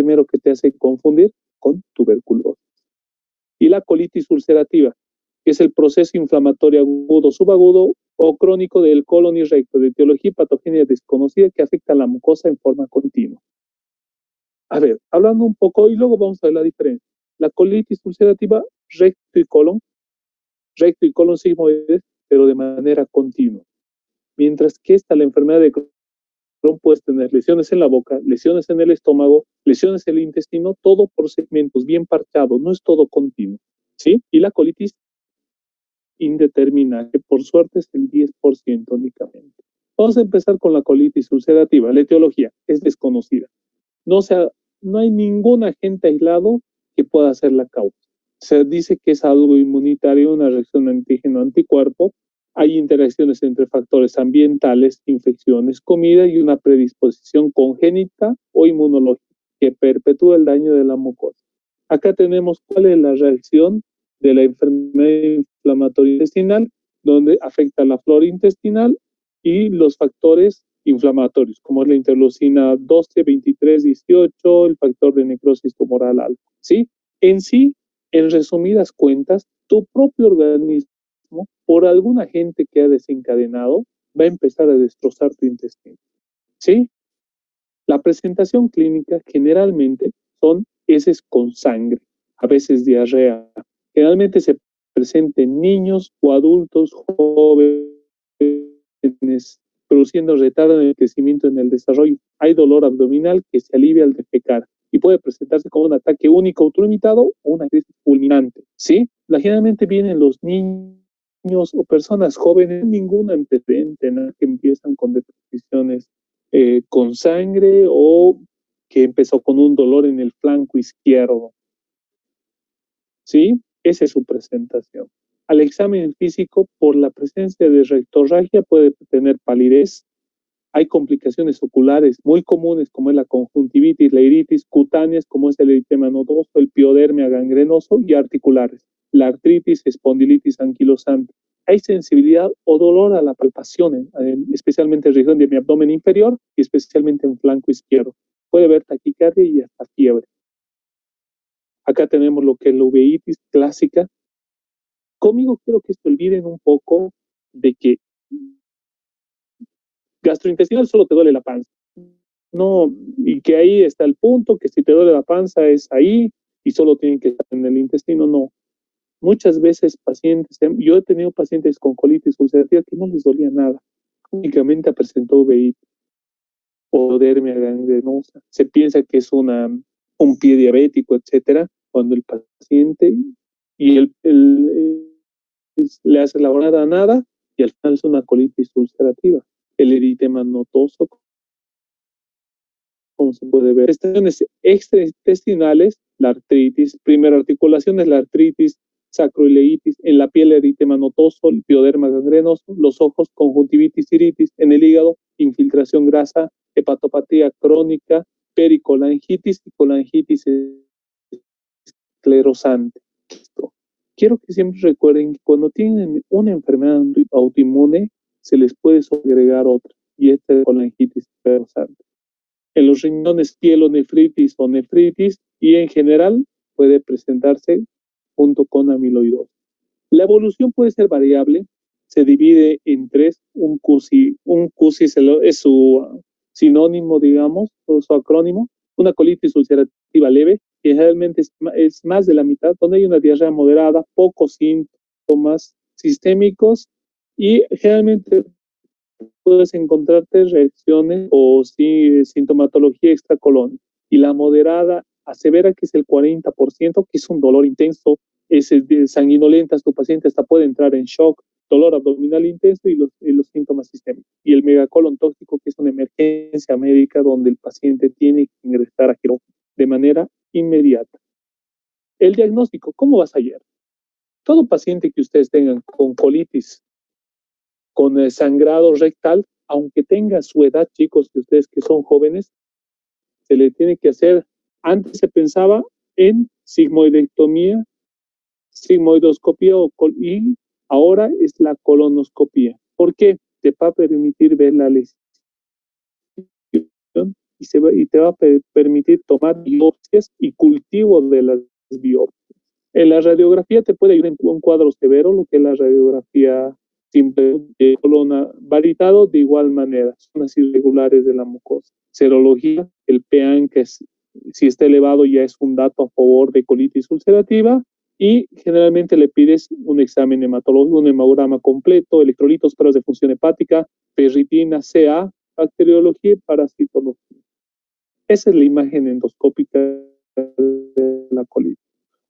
primero que te hace confundir con tuberculosis. Y la colitis ulcerativa, que es el proceso inflamatorio agudo, subagudo o crónico del colon y recto, de etiología y patogenia desconocida que afecta a la mucosa en forma continua. A ver, hablando un poco, y luego vamos a ver la diferencia. La colitis ulcerativa, recto y colon sigmoides, pero de manera continua. Mientras que la enfermedad de Crohn puede tener lesiones en la boca, lesiones en el estómago, lesiones en el intestino, todo por segmentos, bien parchado, no es todo continuo, ¿sí? Y la colitis indeterminada, que por suerte es el 10% únicamente. Vamos a empezar con la colitis ulcerativa. La etiología es desconocida. No hay ningún agente aislado que pueda ser la causa. Se dice que es algo inmunitario, una reacción antígeno-anticuerpo. Hay interacciones entre factores ambientales, infecciones, comida y una predisposición congénita o inmunológica que perpetúa el daño de la mucosa. Acá tenemos cuál es la reacción de la enfermedad inflamatoria intestinal, donde afecta la flora intestinal y los factores inflamatorios, como es la interleucina 12, 23, 18, el factor de necrosis tumoral alfa, ¿sí? En resumidas cuentas, tu propio organismo, por algún agente que ha desencadenado, va a empezar a destrozar tu intestino, ¿sí? La presentación clínica generalmente son heces con sangre, a veces diarrea. Generalmente se presenta en niños o adultos jóvenes, produciendo retardo en el crecimiento y en el desarrollo. Hay dolor abdominal que se alivia al defecar y puede presentarse como un ataque único autolimitado o una crisis fulminante, ¿sí? Generalmente vienen los niños o personas jóvenes, ningún antecedente, ¿no? Que empiezan con deposiciones con sangre o que empezó con un dolor en el flanco izquierdo, ¿sí? Esa es su presentación. Al examen físico, por la presencia de rectorragia, puede tener palidez. Hay complicaciones oculares muy comunes, como es la conjuntivitis, la iritis, cutáneas, como es el eritema nodoso, el piodermia gangrenoso, y articulares, la artritis, espondilitis anquilosante. Hay sensibilidad o dolor a la palpación, especialmente en la región de mi abdomen inferior y especialmente en flanco izquierdo. Puede haber taquicardia y hasta fiebre. Acá tenemos lo que es la uveitis clásica. Conmigo quiero que se olviden un poco de que gastrointestinal solo te duele la panza. No, y que ahí está el punto, que si te duele la panza es ahí y solo tienen que estar en el intestino, no. Muchas veces pacientes, yo he tenido pacientes con colitis ulcerativa que no les dolía nada, únicamente presentó uveitis o dermia gangrenosa. Se piensa que es un pie diabético, etcétera, cuando el paciente le hace la hora nada y al final es una colitis ulcerativa. El eritema nodoso, como se puede ver. Estaciones extraintestinales, la artritis. Primera articulación es la artritis, sacroileitis. En la piel, el eritema nodoso, el pioderma gangrenoso. Los ojos, conjuntivitis, iritis. En el hígado, infiltración grasa, hepatopatía crónica, pericolangitis y colangitis esclerosante. Quiero que siempre recuerden que cuando tienen una enfermedad autoinmune, se les puede agregar otra, y esta es colangitis esclerosante. En los riñones, pielonefritis o nefritis, y en general puede presentarse junto con amiloidosis. La evolución puede ser variable, se divide en tres. Un CUSI es su sinónimo, digamos, o su acrónimo. Una colitis ulcerativa leve, que generalmente es más de la mitad, donde hay una diarrea moderada, pocos síntomas sistémicos y generalmente puedes encontrarte reacciones o sintomatología extracolónica. Y la moderada a severa, que es el 40%, que es un dolor intenso, es sanguinolentas, tu paciente hasta puede entrar en shock, dolor abdominal intenso y los síntomas sistémicos. Y el megacolon tóxico, que es una emergencia médica donde el paciente tiene que ingresar a quirófano de manera inmediata. El diagnóstico, ¿cómo vas ayer? Todo paciente que ustedes tengan con colitis, con sangrado rectal, aunque tenga su edad, chicos, que ustedes que son jóvenes, se le tiene que hacer. Antes se pensaba en sigmoidectomía, sigmoidoscopía y ahora es la colonoscopía. ¿Por qué? Te va a permitir ver la lesión y te va a permitir tomar biopsias y cultivo de las biopsias. En la radiografía te puede ayudar en un cuadro severo, lo que es la radiografía simple de colon variado, de igual manera, zonas irregulares de la mucosa. Serología, el PAN, que si está elevado ya es un dato a favor de colitis ulcerativa, y generalmente le pides un examen hematológico, un hemograma completo, electrolitos, pruebas de función hepática, ferritina, CA, bacteriología y parasitología. Esa es la imagen endoscópica de la colitis.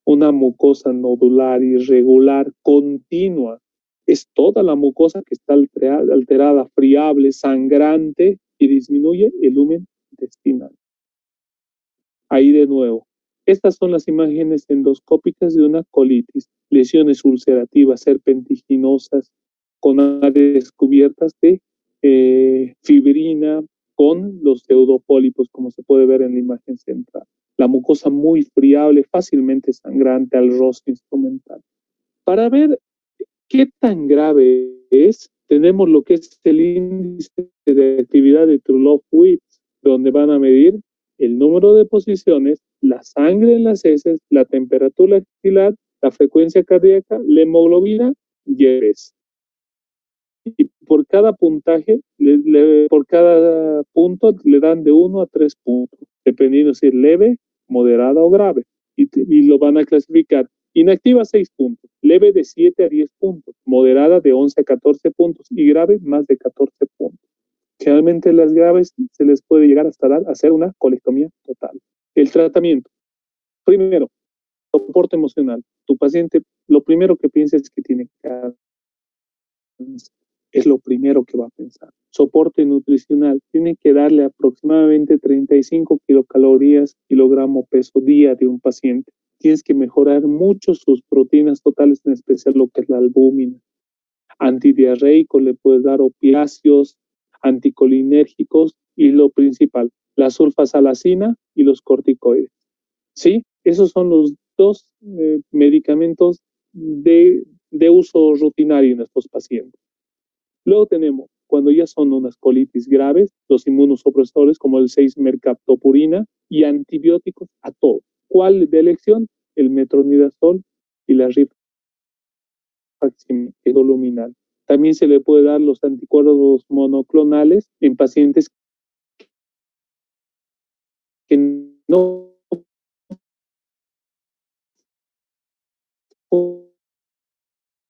Una mucosa nodular irregular continua. Es toda la mucosa que está alterada, friable, sangrante y disminuye el lumen intestinal. Ahí de nuevo. Estas son las imágenes endoscópicas de una colitis. Lesiones ulcerativas serpentiginosas con áreas cubiertas de fibrina con los pseudopólipos, como se puede ver en la imagen central. La mucosa muy friable, fácilmente sangrante al roce instrumental. Para ver qué tan grave es, tenemos lo que es el índice de actividad de True-Love-Width, donde van a medir el número de posiciones, la sangre en las heces, la temperatura axilar, la frecuencia cardíaca, la hemoglobina y el peso. Y por cada puntaje, por cada punto le dan de 1 a 3 puntos, dependiendo si es leve, moderada o grave. Y lo van a clasificar. Inactiva 6 puntos, leve de 7 a 10 puntos, moderada de 11 a 14 puntos y grave más de 14 puntos. Generalmente las graves se les puede llegar hasta hacer una colectomía total. El tratamiento. Primero, soporte emocional. Tu paciente, lo primero que piensa es que tiene cáncer. Es lo primero que va a pensar. Soporte nutricional. Tiene que darle aproximadamente 35 kilocalorías, kilogramo peso día de un paciente. Tienes que mejorar mucho sus proteínas totales, en especial lo que es la albúmina. Antidiarreico, le puedes dar opiáceos, anticolinérgicos y lo principal, la sulfasalacina y los corticoides. ¿Sí? Esos son los dos medicamentos de uso rutinario en estos pacientes. Luego tenemos, cuando ya son unas colitis graves, los inmunosupresores como el 6-mercaptopurina y antibióticos a todo. ¿Cuál de elección? El metronidazol y la rifaximin También se le puede dar los anticuerpos monoclonales en pacientes que no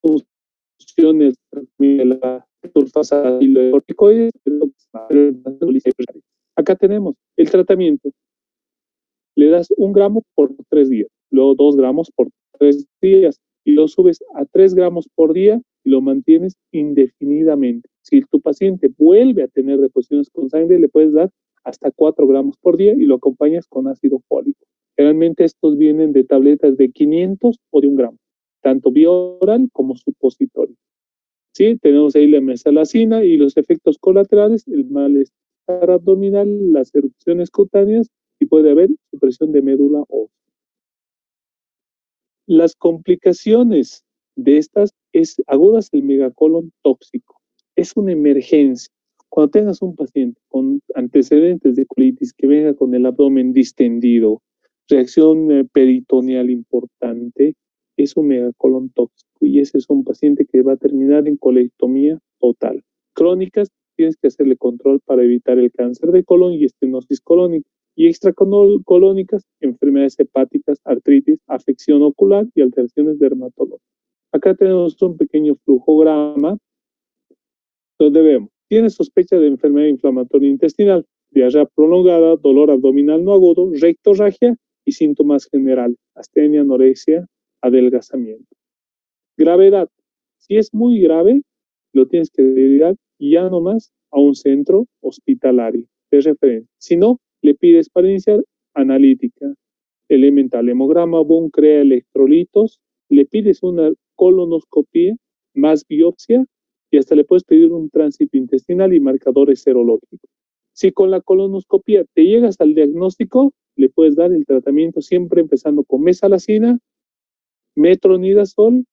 funciones de la sulfasa y los corticoides. Acá tenemos el tratamiento. Le das 1 gramo por 3 días, luego 2 gramos por 3 días y lo subes a 3 gramos por día y lo mantienes indefinidamente. Si tu paciente vuelve a tener deposiciones con sangre, le puedes dar hasta 4 gramos por día y lo acompañas con ácido fólico. Generalmente estos vienen de tabletas de 500 o de 1 gramo, tanto vía oral como supositorio. ¿Sí? Tenemos ahí la mesalacina y los efectos colaterales, el malestar abdominal, las erupciones cutáneas y puede haber supresión de médula ósea. Las complicaciones de estas es agudas el megacolon tóxico. Es una emergencia. Cuando tengas un paciente con antecedentes de colitis que venga con el abdomen distendido, reacción peritoneal importante, es un megacolon tóxico y ese es un paciente que va a terminar en colectomía total. Crónicas, tienes que hacerle control para evitar el cáncer de colon y estenosis colónica. Y extracolónicas, enfermedades hepáticas, artritis, afección ocular y alteraciones dermatológicas. Acá tenemos un pequeño flujograma donde vemos, tiene sospecha de enfermedad inflamatoria intestinal, diarrea prolongada, dolor abdominal no agudo, rectorragia y síntomas generales, astenia, anorexia, adelgazamiento. Gravedad. Si es muy grave, lo tienes que derivar ya nomás a un centro hospitalario de referencia. Si no, le pides para iniciar analítica, elemental, hemograma, BUN, CREA, electrolitos, le pides una colonoscopía más biopsia y hasta le puedes pedir un tránsito intestinal y marcadores serológicos. Si con la colonoscopía te llegas al diagnóstico, le puedes dar el tratamiento siempre empezando con mesalacina, metronidazol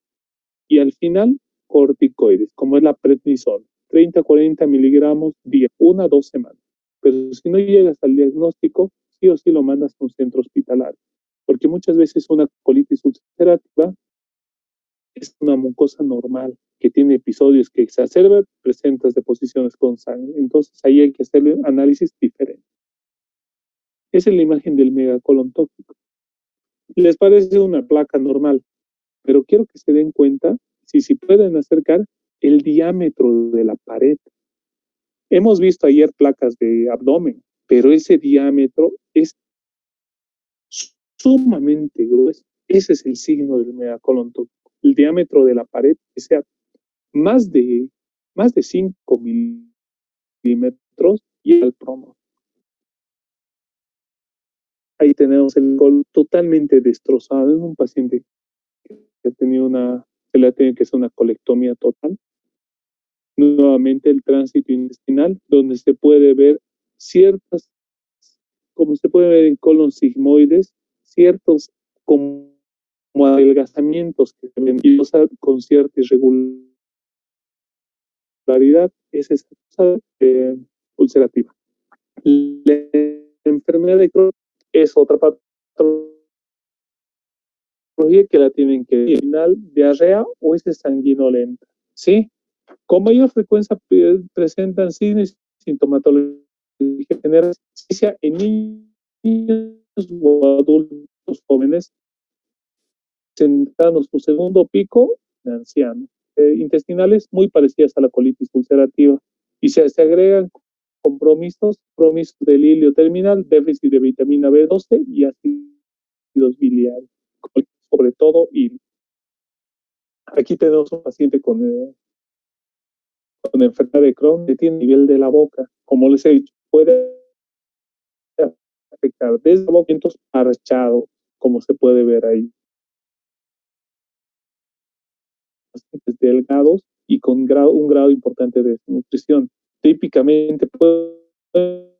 y al final corticoides, como es la prednisona, 30 a 40 miligramos día, 1 a 2 semanas. pero si no llegas al diagnóstico, sí o sí lo mandas a un centro hospitalario, porque muchas veces una colitis ulcerativa es una mucosa normal que tiene episodios que exacerban, presentas deposiciones con sangre. Entonces ahí hay que hacerle análisis diferente. Esa es la imagen del megacolon tóxico. Les parece una placa normal, pero quiero que se den cuenta, si pueden acercar, el diámetro de la pared. Hemos visto ayer placas de abdomen, pero ese diámetro es sumamente grueso. Ese es el signo del megacolon tóxico. El diámetro de la pared que sea más de 5 milímetros y al prono. Ahí tenemos el colon totalmente destrozado. Es un paciente que ha tenido se le ha tenido que hacer una colectomía total. Nuevamente el tránsito intestinal, donde se puede ver ciertas, como se puede ver en colon sigmoides, ciertos como adelgazamientos que se ven y con cierta irregularidad. Es esa ulcerativa. La enfermedad de Crohn es otra patología que la tienen que final diarrea o es sanguinolenta, ¿sí? Con mayor frecuencia presentan signos y sintomatología general en niños o adultos jóvenes, presentando su segundo pico en ancianos. Intestinales muy parecidas a la colitis ulcerativa y se agregan compromisos del hilio terminal, déficit de vitamina B12 y ácidos biliares, sobre todo hilio. Aquí tenemos un paciente con enfermedad de Crohn que tiene nivel de la boca, como les he dicho, puede afectar desde movimientos archados, como se puede ver ahí. Pacientes delgados y con un grado importante de nutrición. Típicamente pueden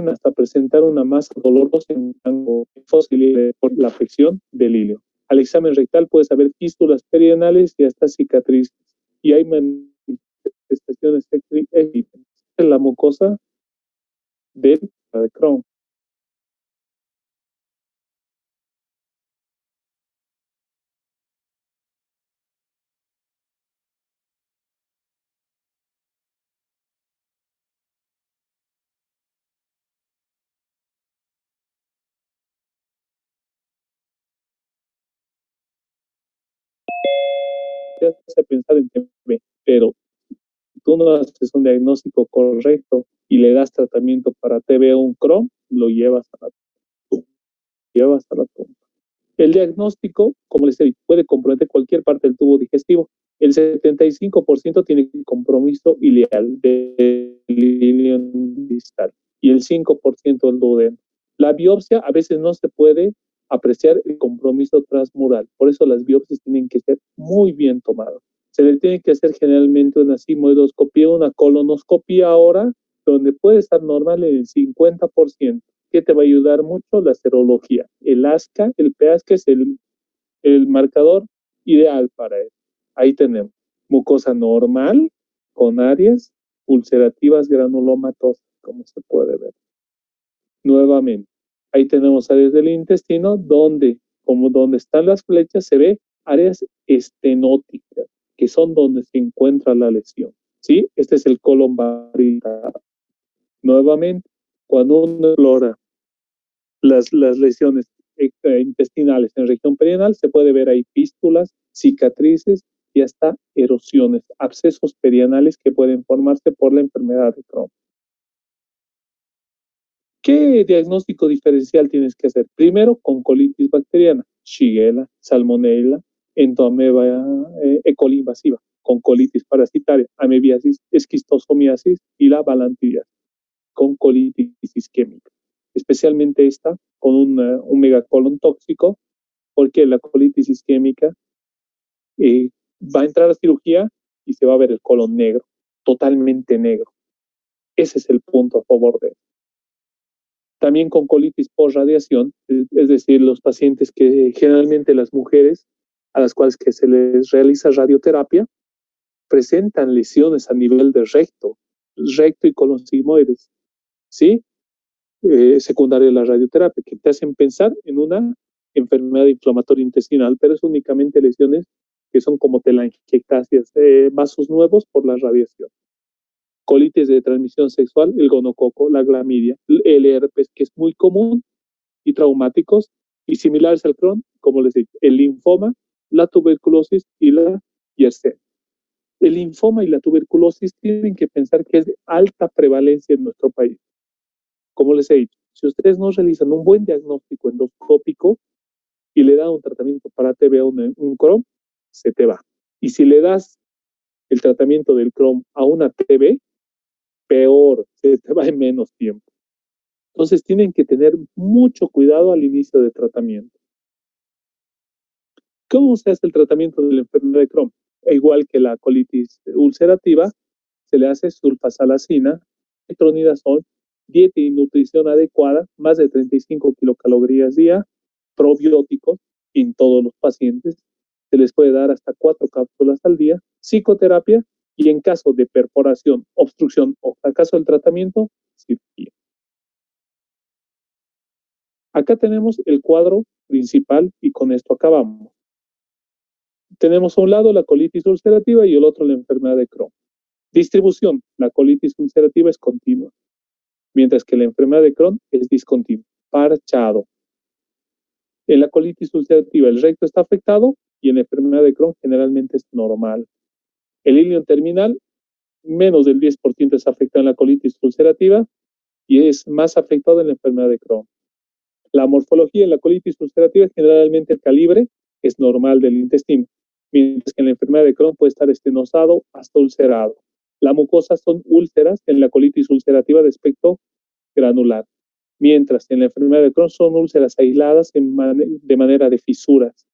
hasta presentar una masa dolorosa en rango fósil por la afección del hilio. Al examen rectal puedes saber fístulas perianales y hasta cicatrices. Y hay manifestaciones evidentes en la mucosa de Crohn. Te hace pensar en TB, pero tú no haces un diagnóstico correcto y le das tratamiento para TB o un Crohn, lo llevas a la tumba. El diagnóstico, como les he dicho, puede comprometer cualquier parte del tubo digestivo. El 75% tiene compromiso ileal del ilion distal y el 5% el duodeno. La biopsia a veces no se puede apreciar el compromiso transmural, por eso las biopsias tienen que ser muy bien tomadas. Se le tiene que hacer generalmente una sigmoidoscopía, una colonoscopía ahora, donde puede estar normal en el 50%. ¿Qué te va a ayudar mucho? La serología. El ASCA, el pH, que es el marcador ideal para él. Ahí tenemos mucosa normal con áreas ulcerativas granulomatosas, como se puede ver. Nuevamente, ahí tenemos áreas del intestino donde están las flechas, se ve áreas estenóticas, que son donde se encuentra la lesión. ¿Sí? Este es el colon variado. Nuevamente, cuando uno explora las lesiones intestinales en región perianal, se puede ver ahí fístulas, cicatrices y hasta erosiones, abscesos perianales que pueden formarse por la enfermedad de Crohn. ¿Qué diagnóstico diferencial tienes que hacer? Primero, con colitis bacteriana, Shigella, Salmonella, Entoameba E. coli invasiva, con colitis parasitaria, amebiasis, esquistosomiasis y la balantidiasis, con colitis isquémica. Especialmente esta con un megacolon tóxico, porque la colitis isquémica va a entrar a cirugía y se va a ver el colon negro, totalmente negro. Ese es el punto a favor de él. También con colitis por radiación, es decir, los pacientes que generalmente las mujeres a las cuales que se les realiza radioterapia presentan lesiones a nivel de recto recto y con los sigmoides, ¿sí? Secundaria a la radioterapia, que te hacen pensar en una enfermedad inflamatoria intestinal, pero es únicamente lesiones que son como telangiectasias, vasos nuevos por la radiación. Colitis de transmisión sexual, el gonococo, la clamidia, el herpes, que es muy común, y traumáticos, y similares al Crohn, como les digo, el linfoma, la tuberculosis y la Yersinia. El linfoma y la tuberculosis tienen que pensar que es de alta prevalencia en nuestro país. Como les he dicho, si ustedes no realizan un buen diagnóstico endoscópico y le dan un tratamiento para TB a un Crohn, se te va. Y si le das el tratamiento del Crohn a una TB, peor, se te va en menos tiempo. Entonces tienen que tener mucho cuidado al inicio del tratamiento. ¿Cómo se hace el tratamiento de la enfermedad de Crohn? Igual que la colitis ulcerativa, se le hace sulfasalacina, metronidazol, dieta y nutrición adecuada, más de 35 kilocalorías día, probióticos en todos los pacientes. Se les puede dar hasta 4 cápsulas al día, psicoterapia y en caso de perforación, obstrucción o fracaso del tratamiento, cirugía. Acá tenemos el cuadro principal y con esto acabamos. Tenemos a un lado la colitis ulcerativa y el otro la enfermedad de Crohn. Distribución, la colitis ulcerativa es continua, mientras que la enfermedad de Crohn es discontinua, parchado. En la colitis ulcerativa el recto está afectado y en la enfermedad de Crohn generalmente es normal. El ilion terminal, menos del 10% es afectado en la colitis ulcerativa y es más afectado en la enfermedad de Crohn. La morfología en la colitis ulcerativa, generalmente el calibre es normal del intestino, mientras que en la enfermedad de Crohn puede estar estenosado hasta ulcerado. La mucosa son úlceras en la colitis ulcerativa de aspecto granular, mientras en la enfermedad de Crohn son úlceras aisladas de manera de fisuras.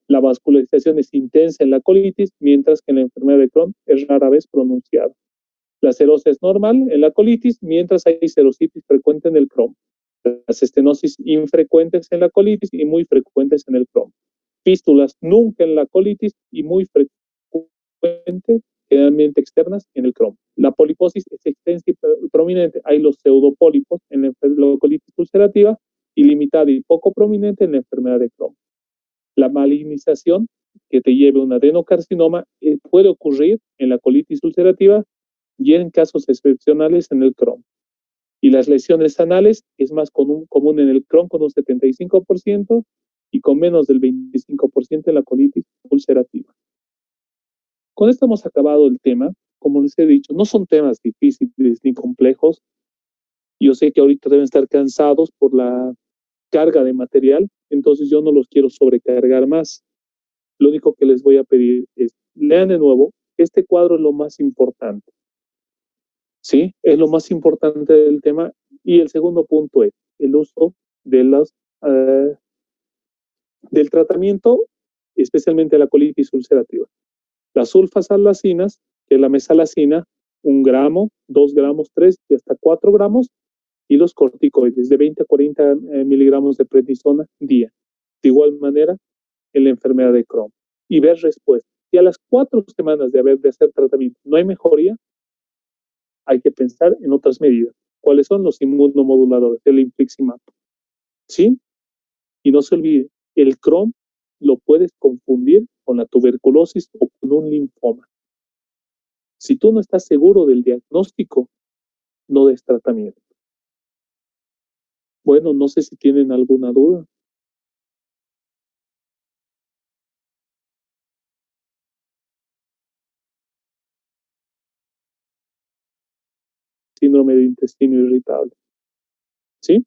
La vascularización es intensa en la colitis, mientras que en la enfermedad de Crohn es rara vez pronunciada. La serosis es normal en la colitis, mientras hay serositis frecuente en el Crohn. Las estenosis infrecuentes en la colitis y muy frecuentes en el Crohn. Fístulas nunca en la colitis y muy frecuentes, generalmente externas, en el Crohn. La poliposis es extensa y prominente. Hay los pseudopólipos en la colitis ulcerativa y limitada y poco prominente en la enfermedad de Crohn. La malignización que te lleve a un adenocarcinoma puede ocurrir en la colitis ulcerativa y en casos excepcionales en el Crohn. Y las lesiones anales es más común en el Crohn con un 75% y con menos del 25% en la colitis ulcerativa. Con esto hemos acabado el tema. Como les he dicho, no son temas difíciles ni complejos. Yo sé que ahorita deben estar cansados por la carga de material, entonces yo no los quiero sobrecargar más. Lo único que les voy a pedir es, lean de nuevo, este cuadro es lo más importante. ¿Sí? Es lo más importante del tema. Y el segundo punto es el uso de del tratamiento, especialmente la colitis ulcerativa. Las sulfasalacinas, que es la mesalacina, 1 gramo, 2 gramos, 3 y hasta 4 gramos, y los corticoides de 20 a 40 miligramos de prednisona día. De igual manera, en la enfermedad de Crohn. Y ver respuesta. Si a las 4 semanas de hacer tratamiento no hay mejoría, hay que pensar en otras medidas. ¿Cuáles son los inmunomoduladores? El infliximab. ¿Sí? Y no se olvide, el Crohn lo puedes confundir con la tuberculosis o con un linfoma. Si tú no estás seguro del diagnóstico, no des tratamiento. Bueno, no sé si tienen alguna duda. Síndrome de intestino irritable. ¿Sí?